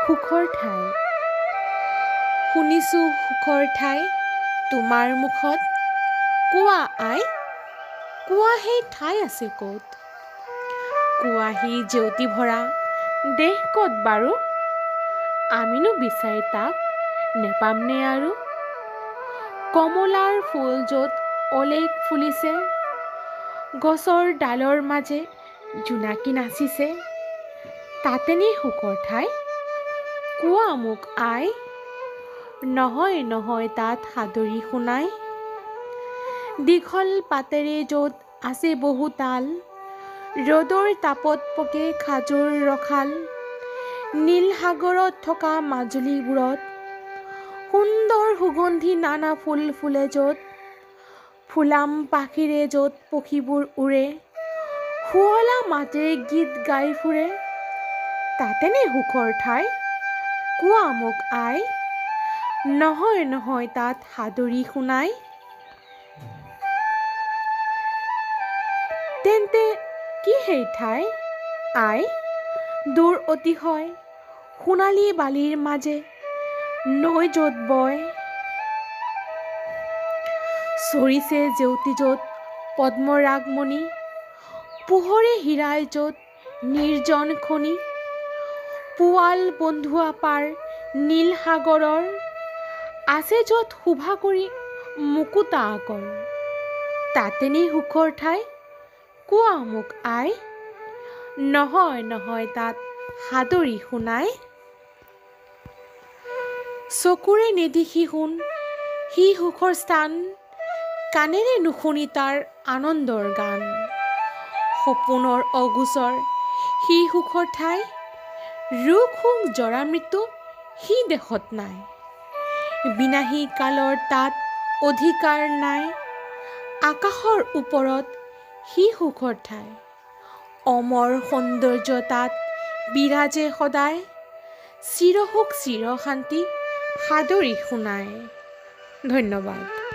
সুখৰ ঠাই শুনিছোঁ সুখৰ ঠাই তোমাৰ মুখত কোৱা আই কোৱা সেই ঠাই আছে ক'ত কোৱা সেই জেউতি ভৰা দেশ ক'ত বাৰু আমিনো বিচাৰি তাক নেপামনে আৰু কমলাৰ ফুল য'ত অলেখ ফুলিছে গছৰ ডালৰ মাজে জোনাকী নাচিছে তাতেনে সুখৰ ঠাই কোৱা মোক আই নহয় নহয় তাত সাদৰী শুনাই দীঘল পাতেৰে য'ত আছে বহু তাল ৰ'দৰ তাপত পকে খাজুৰ ৰখাল নীল সাগৰত থকা মাজুলীবোৰত সুন্দৰ সুগন্ধি নানা ফুল ফুলে য'ত ফুলাম পাখিৰে য'ত পক্ষীবোৰ উৰে শুৱলা মাতেৰে গীত গাই ফুৰে তাতেনে সুখৰ ঠাই কোৱা মোক আই নহয় নহয় তাত সাদৰী শুনাই তেন্তে কি সেই ঠাই আই দূৰ অতিশয় সোণালী বালিৰ মাজে নৈ য'ত বয় চৰিছে জেউতি য'ত পদ্মৰাগমণি পোহৰে হীৰাই য'ত নিৰ্জন খনি পোৱাল বন্ধুৱা পাৰ নীল সাগৰৰ আছে য'ত শোভা কৰি মুকুতা আকৰ তাতেনে সুখৰ ঠাই কোৱা মোক আই নহয় নহয় তাত সাদৰী শুনাই চকুৰে নেদেখি শুন সি সুখৰ স্থান কাণেৰে নুশুনি তাৰ আনন্দৰ গান সপোনৰ অগোচৰ সি সুখৰ ঠাই ৰোগ শোক জৰা মৃত্যু সি দেশত নাই বিনাহী কালৰ তাত অধিকাৰ নাই আকাশৰ ওপৰত সি সুখৰ ঠাই অমৰ সৌন্দৰ্য তাত বিৰাজে সদায় চিৰসুখ চিৰশান্তি সাদৰী শুনাই ধন্যবাদ